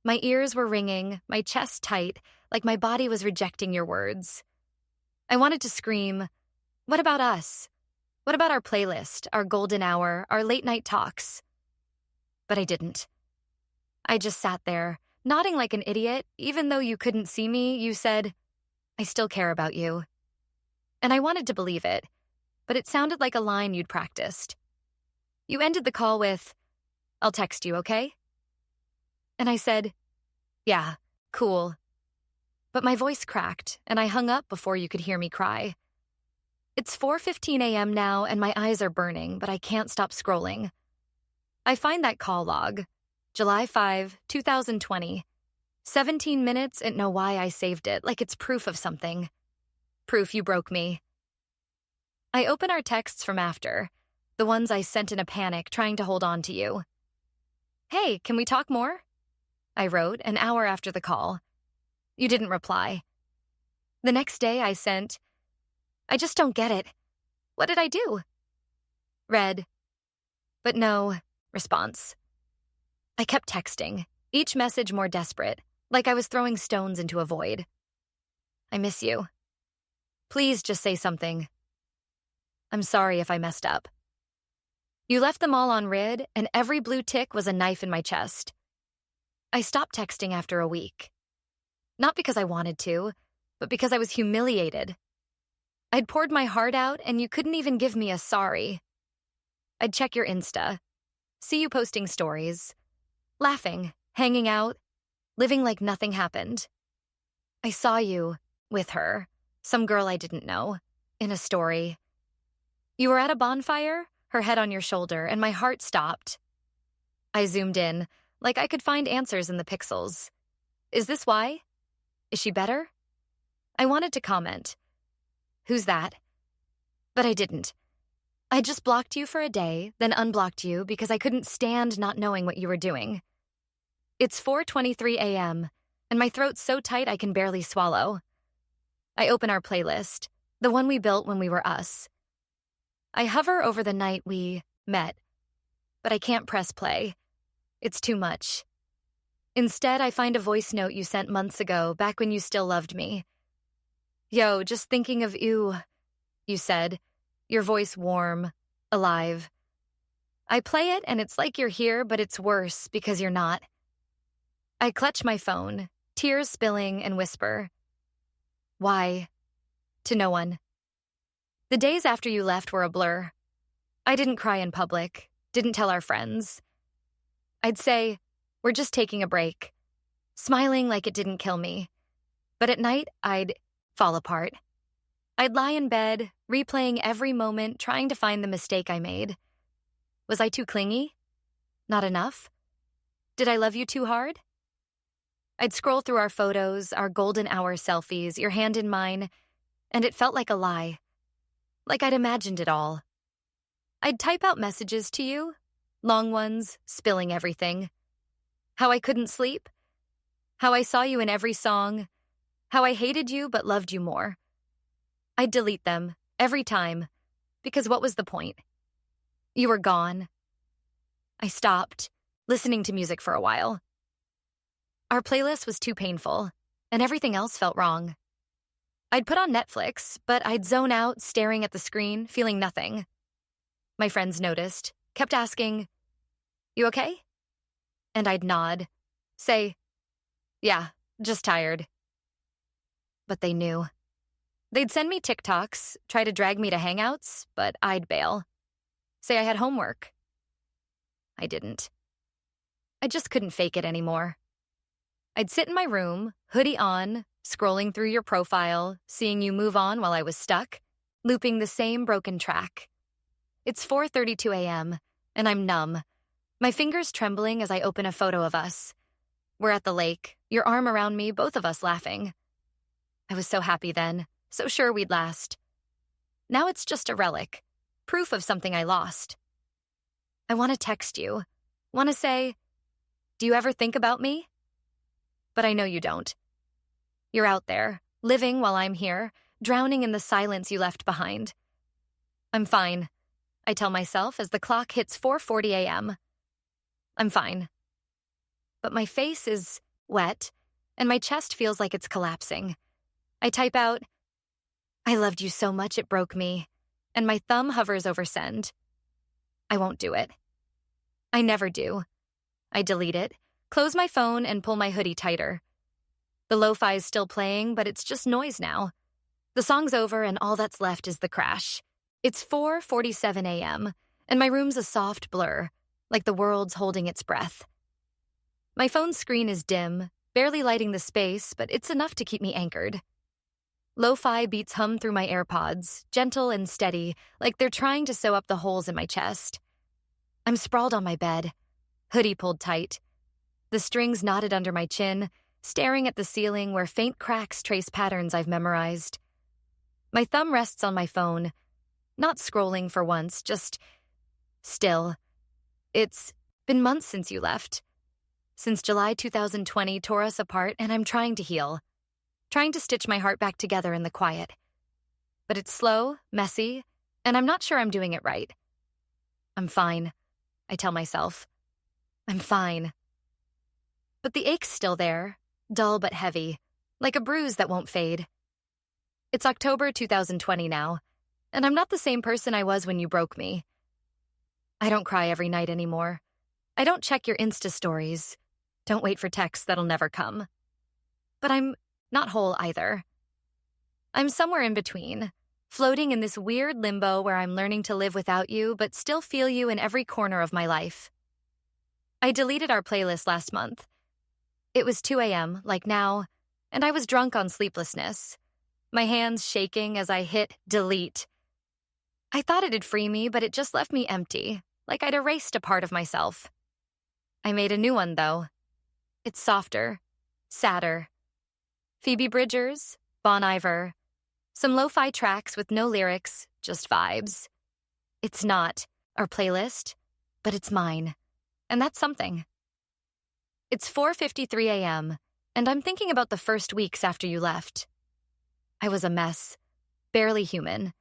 My ears were ringing, my chest tight, like my body was rejecting your words. I wanted to scream, "What about us? What about our playlist, our golden hour, our late night talks?" But I didn't. I just sat there, nodding like an idiot. Even though you couldn't see me, you said, "I still care about you." And I wanted to believe it, but it sounded like a line you'd practiced. You ended the call with, "I'll text you, okay?" And I said, "Yeah, cool." But my voice cracked, and I hung up before you could hear me cry. It's 4:15 a.m. now, and my eyes are burning, but I can't stop scrolling. I find that call log, July 5, 2020. 17 minutes and know why I saved it, like it's proof of something. Proof you broke me. I open our texts from after, the ones I sent in a panic trying to hold on to you. "Hey, can we talk more?" I wrote an hour after the call. You didn't reply. The next day I sent, "I just don't get it. What did I do?" Read, but no response. I kept texting, each message more desperate, like I was throwing stones into a void. "I miss you. Please just say something. I'm sorry if I messed up." You left them all on read, and every blue tick was a knife in my chest. I stopped texting after a week. Not because I wanted to, but because I was humiliated. I'd poured my heart out, and you couldn't even give me a sorry. I'd check your Insta, see you posting stories, laughing, hanging out, living like nothing happened. I saw you with her, some girl I didn't know, in a story. You were at a bonfire, her head on your shoulder, and my heart stopped. I zoomed in, like I could find answers in the pixels. Is this why? Is she better? I wanted to comment. Who's that? But I didn't. I just blocked you for a day, then unblocked you because I couldn't stand not knowing what you were doing. It's 4:23 a.m., and my throat's so tight I can barely swallow. I open our playlist, the one we built when we were us. I hover over the night we met, but I can't press play. It's too much. Instead, I find a voice note you sent months ago, back when you still loved me. "Yo, just thinking of you," you said, your voice warm, alive. I play it, and it's like you're here, but it's worse because you're not. I clutch my phone, tears spilling, and whisper, "Why?" to no one. The days after you left were a blur. I didn't cry in public, didn't tell our friends. I'd say, "We're just taking a break," smiling like it didn't kill me. But at night, I'd fall apart. I'd lie in bed, replaying every moment, trying to find the mistake I made. Was I too clingy? Not enough? Did I love you too hard? I'd scroll through our photos, our golden hour selfies, your hand in mine, and it felt like a lie. Like I'd imagined it all. I'd type out messages to you, long ones, spilling everything. How I couldn't sleep. How I saw you in every song. How I hated you but loved you more. I'd delete them, every time, because what was the point? You were gone. I stopped, listening to music for a while. Our playlist was too painful, and everything else felt wrong. I'd put on Netflix, but I'd zone out, staring at the screen, feeling nothing. My friends noticed, kept asking, "You okay?" And I'd nod, say, "Yeah, just tired." But they knew. They'd send me TikToks, try to drag me to hangouts, but I'd bail. Say I had homework. I didn't. I just couldn't fake it anymore. I'd sit in my room, hoodie on, scrolling through your profile, seeing you move on while I was stuck, looping the same broken track. It's 4:32 a.m., and I'm numb, my fingers trembling as I open a photo of us. We're at the lake, your arm around me, both of us laughing. I was so happy then, so sure we'd last. Now it's just a relic, proof of something I lost. I want to text you, want to say, "Do you ever think about me?" But I know you don't. You're out there, living while I'm here, drowning in the silence you left behind. I'm fine, I tell myself as the clock hits 4:40 a.m. I'm fine. But my face is wet, and my chest feels like it's collapsing. I type out, "I loved you so much it broke me," and my thumb hovers over send. I won't do it. I never do. I delete it, close my phone, and pull my hoodie tighter. The lo-fi is still playing, but it's just noise now. The song's over, and all that's left is the crash. It's 4:47 a.m., and my room's a soft blur, like the world's holding its breath. My phone's screen is dim, barely lighting the space, but it's enough to keep me anchored. Lo-fi beats hum through my AirPods, gentle and steady, like they're trying to sew up the holes in my chest. I'm sprawled on my bed, hoodie pulled tight, the strings knotted under my chin, staring at the ceiling where faint cracks trace patterns I've memorized. My thumb rests on my phone, not scrolling for once, just still. It's been months since you left. Since July 2020 tore us apart, and I'm trying to heal. Trying to stitch my heart back together in the quiet. But it's slow, messy, and I'm not sure I'm doing it right. I'm fine, I tell myself. I'm fine. But the ache's still there, dull but heavy, like a bruise that won't fade. It's October 2020 now, and I'm not the same person I was when you broke me. I don't cry every night anymore. I don't check your Insta stories. Don't wait for texts that'll never come. But I'm not whole either. I'm somewhere in between, floating in this weird limbo where I'm learning to live without you but still feel you in every corner of my life. I deleted our playlist last month. It was 2 a.m., like now, and I was drunk on sleeplessness, my hands shaking as I hit delete. I thought it'd free me, but it just left me empty, like I'd erased a part of myself. I made a new one, though. It's softer, sadder. Phoebe Bridgers, Bon Iver, some lo-fi tracks with no lyrics, just vibes. It's not our playlist, but it's mine, and that's something. It's 4:53 a.m., and I'm thinking about the first weeks after you left. I was a mess, barely human.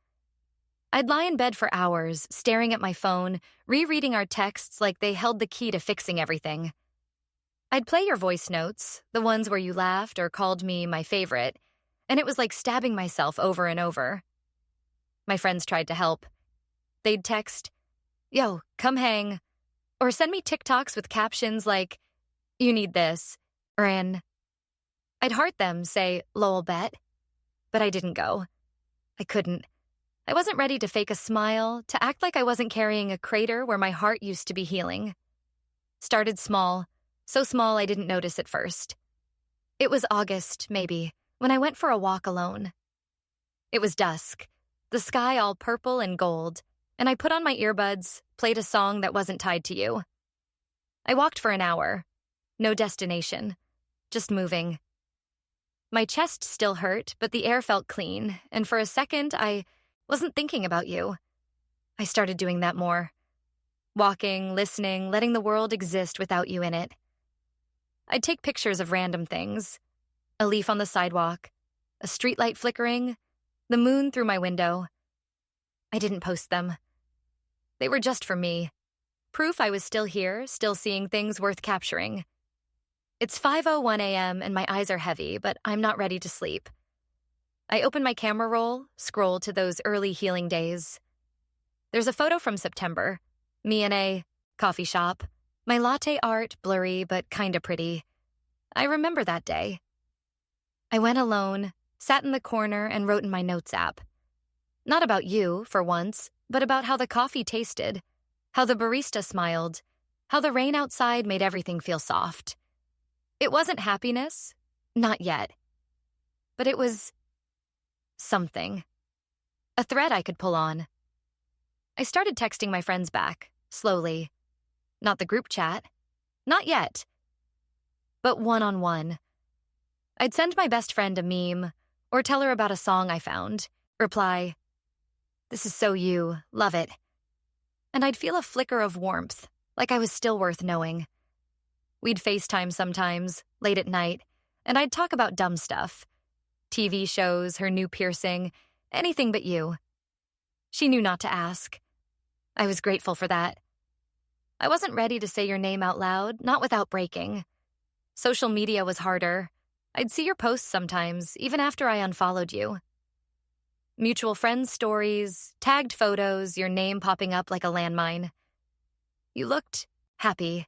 I'd lie in bed for hours, staring at my phone, rereading our texts like they held the key to fixing everything. I'd play your voice notes, the ones where you laughed or called me my favorite, and it was like stabbing myself over and over. My friends tried to help. They'd text, "Yo, come hang," or send me TikToks with captions like, "You need this," or an I'd heart them say, "Lol bet," but I didn't go. I couldn't. I wasn't ready to fake a smile, to act like I wasn't carrying a crater where my heart used to be healing. Started small, so small I didn't notice at first. It was August, maybe, when I went for a walk alone. It was dusk, the sky all purple and gold, and I put on my earbuds, played a song that wasn't tied to you. I walked for an hour. No destination, just moving. My chest still hurt, but the air felt clean, and for a second, I wasn't thinking about you. I started doing that more. Walking, listening, letting the world exist without you in it. I'd take pictures of random things. A leaf on the sidewalk, a streetlight flickering, the moon through my window. I didn't post them. They were just for me. Proof I was still here, still seeing things worth capturing. It's 5:01 a.m. and my eyes are heavy, but I'm not ready to sleep. I open my camera roll, scroll to those early healing days. There's a photo from September. Me in a coffee shop. My latte art blurry but kinda pretty. I remember that day. I went alone, sat in the corner, and wrote in my notes app. Not about you, for once, but about how the coffee tasted, how the barista smiled, how the rain outside made everything feel soft. It wasn't happiness, not yet. But it was something. A thread I could pull on. I started texting my friends back, slowly. Not the group chat. Not yet. But one-on-one. I'd send my best friend a meme, or tell her about a song I found. Reply, "This is so you, love it." And I'd feel a flicker of warmth, like I was still worth knowing. We'd FaceTime sometimes, late at night, and I'd talk about dumb stuff. TV shows, her new piercing, anything but you. She knew not to ask. I was grateful for that. I wasn't ready to say your name out loud, not without breaking. Social media was harder. I'd see your posts sometimes, even after I unfollowed you. Mutual friends' stories, tagged photos, your name popping up like a landmine. You looked happy,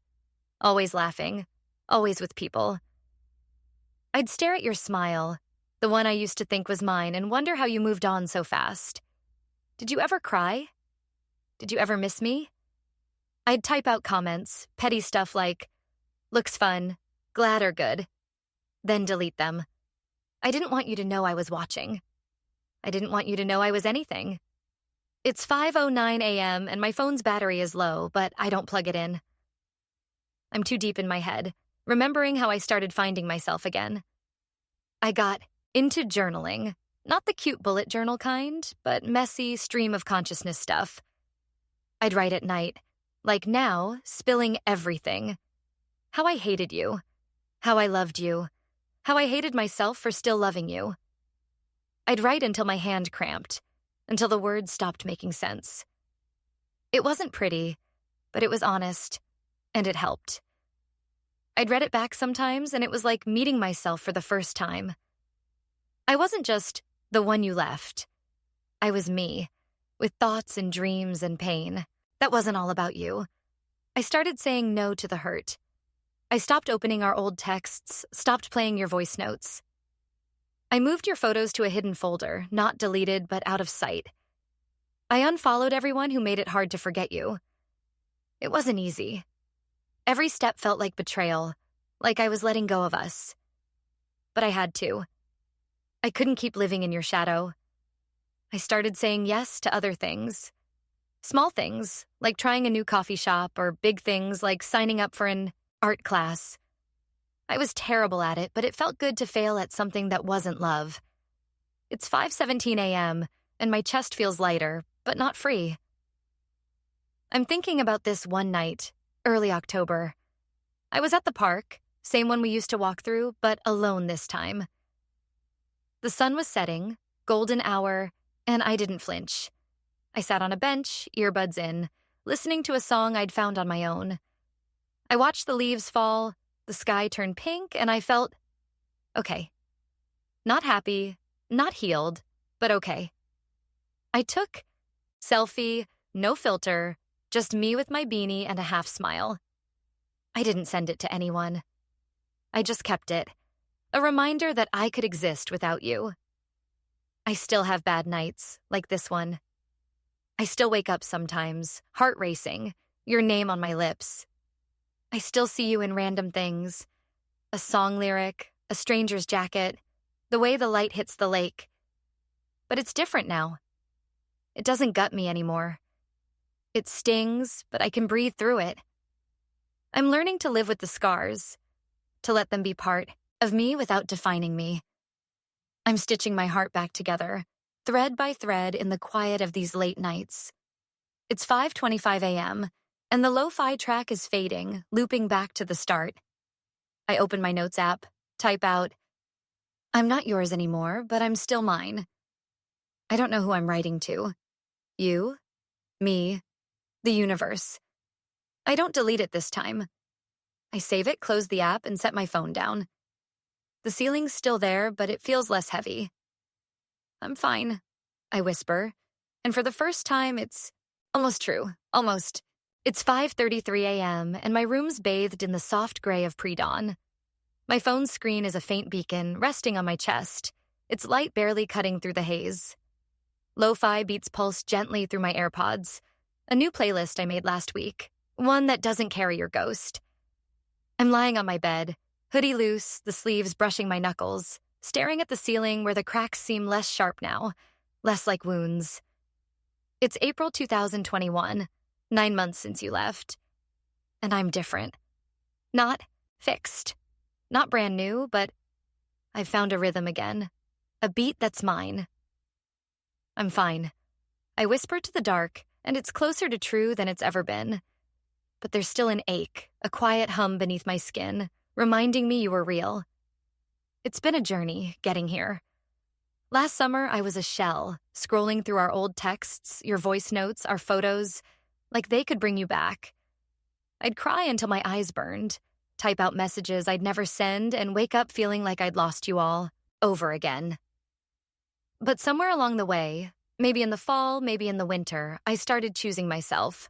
always laughing, always with people. I'd stare at your smile, the one I used to think was mine, and wonder how you moved on so fast. Did you ever cry? Did you ever miss me? I'd type out comments, petty stuff like, "Looks fun, glad or good," then delete them. I didn't want you to know I was watching. I didn't want you to know I was anything. It's 5:09 a.m. and my phone's battery is low, but I don't plug it in. I'm too deep in my head, remembering how I started finding myself again. I got into journaling, not the cute bullet journal kind, but messy stream of consciousness stuff. I'd write at night, like now, spilling everything. How I hated you. How I loved you. How I hated myself for still loving you. I'd write until my hand cramped, until the words stopped making sense. It wasn't pretty, but it was honest, and it helped. I'd read it back sometimes, and it was like meeting myself for the first time. I wasn't just the one you left. I was me, with thoughts and dreams and pain. That wasn't all about you. I started saying no to the hurt. I stopped opening our old texts, stopped playing your voice notes. I moved your photos to a hidden folder, not deleted, but out of sight. I unfollowed everyone who made it hard to forget you. It wasn't easy. Every step felt like betrayal, like I was letting go of us. But I had to. I couldn't keep living in your shadow. I started saying yes to other things. Small things, like trying a new coffee shop, or big things like signing up for an art class. I was terrible at it, but it felt good to fail at something that wasn't love. It's 5:17 a.m., and my chest feels lighter, but not free. I'm thinking about this one night, early October. I was at the park, same one we used to walk through, but alone this time. The sun was setting, golden hour, and I didn't flinch. I sat on a bench, earbuds in, listening to a song I'd found on my own. I watched the leaves fall, the sky turn pink, and I felt okay. Not happy, not healed, but okay. I took selfie, no filter, just me with my beanie and a half smile. I didn't send it to anyone. I just kept it. A reminder that I could exist without you. I still have bad nights, like this one. I still wake up sometimes, heart racing, your name on my lips. I still see you in random things. A song lyric, a stranger's jacket, the way the light hits the lake. But it's different now. It doesn't gut me anymore. It stings, but I can breathe through it. I'm learning to live with the scars, to let them be part of me without defining me. I'm stitching my heart back together, thread by thread in the quiet of these late nights. It's 5:25 a.m., and the lo-fi track is fading, looping back to the start. I open my notes app, type out, "I'm not yours anymore, but I'm still mine." I don't know who I'm writing to. You, me, the universe. I don't delete it this time. I save it, close the app, and set my phone down. The ceiling's still there, but it feels less heavy. "I'm fine," I whisper, and for the first time, it's almost true, almost. It's 5:33 a.m., and my room's bathed in the soft gray of pre-dawn. My phone's screen is a faint beacon resting on my chest, its light barely cutting through the haze. Lo-fi beats pulse gently through my AirPods, a new playlist I made last week, one that doesn't carry your ghost. I'm lying on my bed, hoodie loose, the sleeves brushing my knuckles, staring at the ceiling where the cracks seem less sharp now, less like wounds. It's April 2021, 9 months since you left. And I'm different. Not fixed. Not brand new, but I've found a rhythm again. A beat that's mine. I'm fine. I whisper to the dark, and it's closer to true than it's ever been. But there's still an ache, a quiet hum beneath my skin, reminding me you were real. It's been a journey, getting here. Last summer, I was a shell, scrolling through our old texts, your voice notes, our photos, like they could bring you back. I'd cry until my eyes burned, type out messages I'd never send, and wake up feeling like I'd lost you all, over again. But somewhere along the way, maybe in the fall, maybe in the winter, I started choosing myself.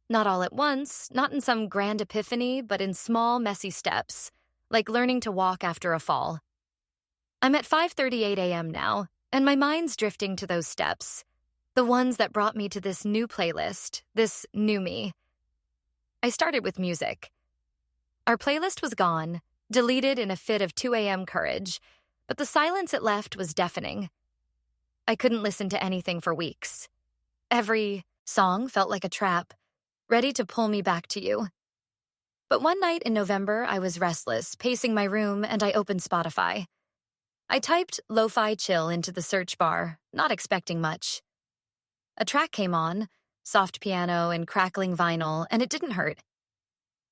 Not all at once, not in some grand epiphany, but in small, messy steps, like learning to walk after a fall. I'm at 5:38 a.m. now, and my mind's drifting to those steps, the ones that brought me to this new playlist, this new me. I started with music. Our playlist was gone, deleted in a fit of 2 a.m. courage, but the silence it left was deafening. I couldn't listen to anything for weeks. Every song felt like a trap, ready to pull me back to you. But one night in November, I was restless, pacing my room, and I opened Spotify. I typed lo-fi chill into the search bar, not expecting much. A track came on, soft piano and crackling vinyl, and it didn't hurt.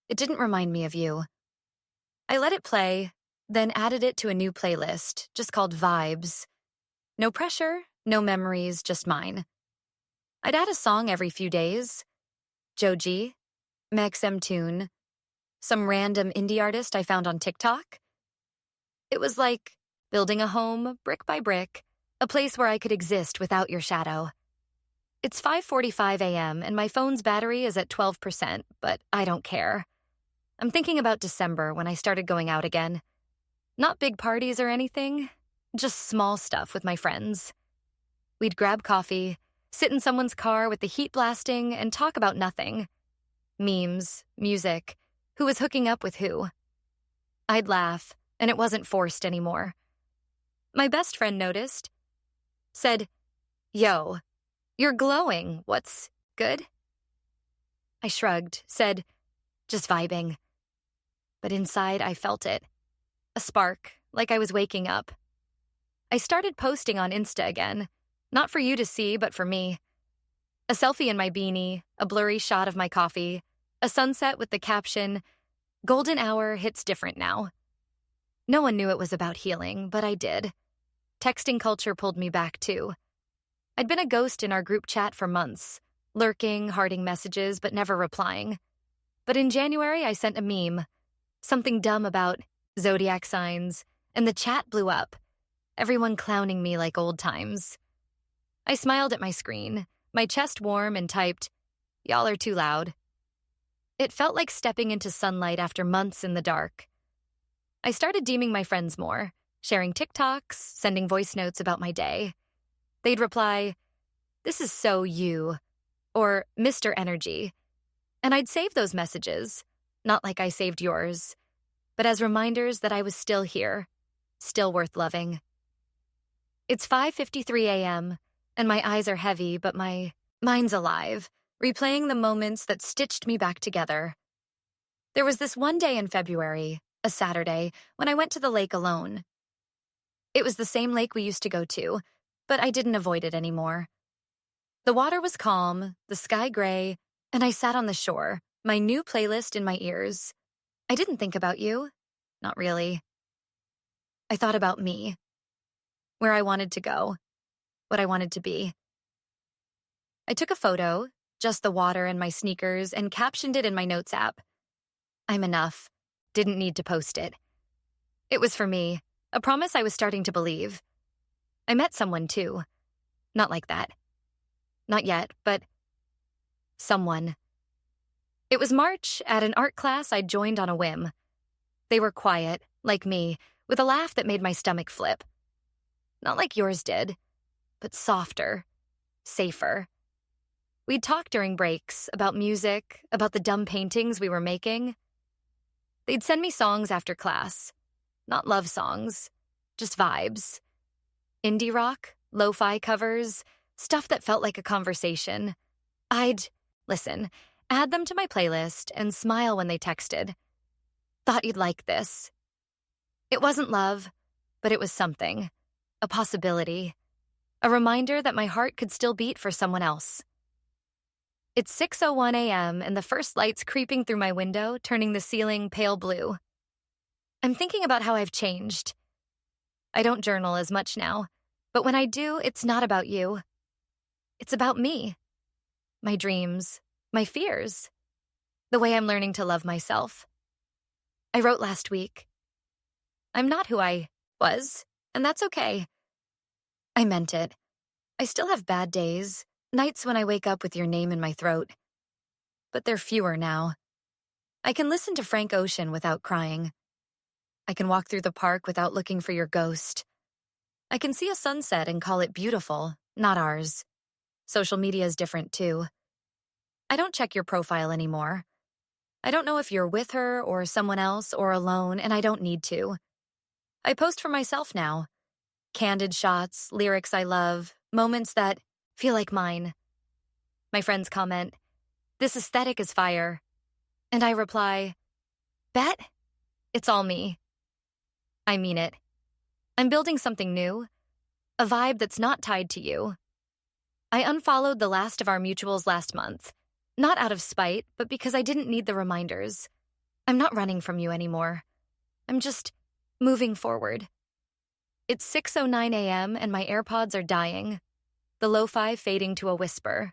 It didn't remind me of you. I let it play, then added it to a new playlist, just called Vibes. No pressure, no memories, just mine. I'd add a song every few days. Joji, MXM Tune, some random indie artist I found on TikTok. It was like building a home, brick by brick, a place where I could exist without your shadow. It's 5:45 a.m. and my phone's battery is at 12%, but I don't care. I'm thinking about December when I started going out again. Not big parties or anything, just small stuff with my friends. We'd grab coffee, sit in someone's car with the heat blasting, and talk about nothing. Memes, music, who was hooking up with who. I'd laugh, and it wasn't forced anymore. My best friend noticed. Said, "Yo, you're glowing. What's good?" I shrugged, said, "Just vibing." But inside, I felt it. A spark, like I was waking up. I started posting on Insta again, not for you to see, but for me. A selfie in my beanie, a blurry shot of my coffee, a sunset with the caption, "Golden hour hits different now." No one knew it was about healing, but I did. Texting culture pulled me back, too. I'd been a ghost in our group chat for months, lurking, hearting messages, but never replying. But in January, I sent a meme, something dumb about zodiac signs, and the chat blew up, everyone clowning me like old times. I smiled at my screen, my chest warm, and typed, "Y'all are too loud." It felt like stepping into sunlight after months in the dark. I started deeming my friends more, sharing TikToks, sending voice notes about my day. They'd reply, "This is so you," or "Mr. Energy." And I'd save those messages, not like I saved yours, but as reminders that I was still here, still worth loving. It's 5:53 a.m., and my eyes are heavy, but my mind's alive, replaying the moments that stitched me back together. There was this one day in February, a Saturday, when I went to the lake alone. It was the same lake we used to go to, but I didn't avoid it anymore. The water was calm, the sky gray, and I sat on the shore, my new playlist in my ears. I didn't think about you. Not really. I thought about me, where I wanted to go, what I wanted to be. I took a photo, just the water and my sneakers, and captioned it in my notes app. I'm enough. Didn't need to post it. It was for me, a promise I was starting to believe. I met someone too. Not like that. Not yet, but someone. It was March at an art class I'd joined on a whim. They were quiet, like me, with a laugh that made my stomach flip. Not like yours did, but softer, safer. We'd talk during breaks about music, about the dumb paintings we were making. They'd send me songs after class. Not love songs, just vibes. Indie rock, lo-fi covers, stuff that felt like a conversation. I'd, listen, add them to my playlist and smile when they texted. Thought you'd like this. It wasn't love, but it was something. A possibility. A reminder that my heart could still beat for someone else. It's 6:01 a.m. and the first light's creeping through my window, turning the ceiling pale blue. I'm thinking about how I've changed. I don't journal as much now, but when I do, it's not about you. It's about me. My dreams, my fears, the way I'm learning to love myself. I wrote last week. I'm not who I was, and that's okay. I meant it. I still have bad days, nights when I wake up with your name in my throat. But they're fewer now. I can listen to Frank Ocean without crying. I can walk through the park without looking for your ghost. I can see a sunset and call it beautiful, not ours. Social media is different too. I don't check your profile anymore. I don't know if you're with her or someone else or alone, and I don't need to. I post for myself now. Candid shots, lyrics I love, moments that feel like mine. My friends comment, "This aesthetic is fire." And I reply, "Bet? It's all me." I mean it. I'm building something new, a vibe that's not tied to you. I unfollowed the last of our mutuals last month, not out of spite, but because I didn't need the reminders. I'm not running from you anymore. I'm just moving forward. It's 6:09 a.m. and my AirPods are dying, the lo-fi fading to a whisper.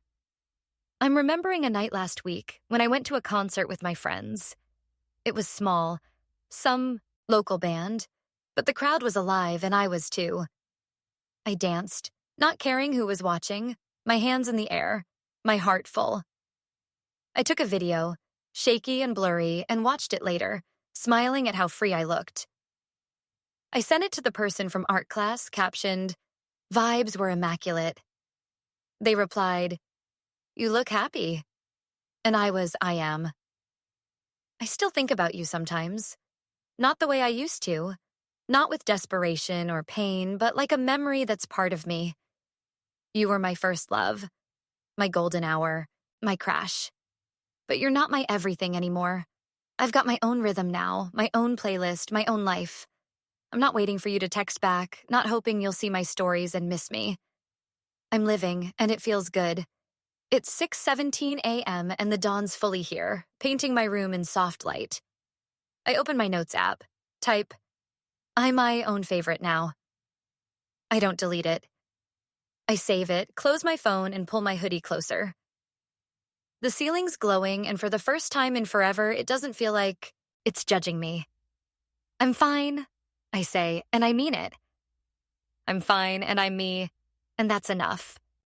I'm remembering a night last week when I went to a concert with my friends. It was small, some local band, but the crowd was alive and I was too. I danced, not caring who was watching, my hands in the air, my heart full. I took a video, shaky and blurry, and watched it later, smiling at how free I looked. I sent it to the person from art class, captioned, "Vibes were immaculate." They replied, "You look happy." And I am. I still think about you sometimes. Not the way I used to. Not with desperation or pain, but like a memory that's part of me. You were my first love, my golden hour, my crash. But you're not my everything anymore. I've got my own rhythm now, my own playlist, my own life. I'm not waiting for you to text back, not hoping you'll see my stories and miss me. I'm living, and it feels good. It's 6:17 a.m. and the dawn's fully here, painting my room in soft light. I open my notes app, type, "I'm my own favorite now." I don't delete it. I save it, close my phone, and pull my hoodie closer. The ceiling's glowing, and for the first time in forever, it doesn't feel like it's judging me. I'm fine, I say, and I mean it. I'm fine, and I'm me, and that's enough.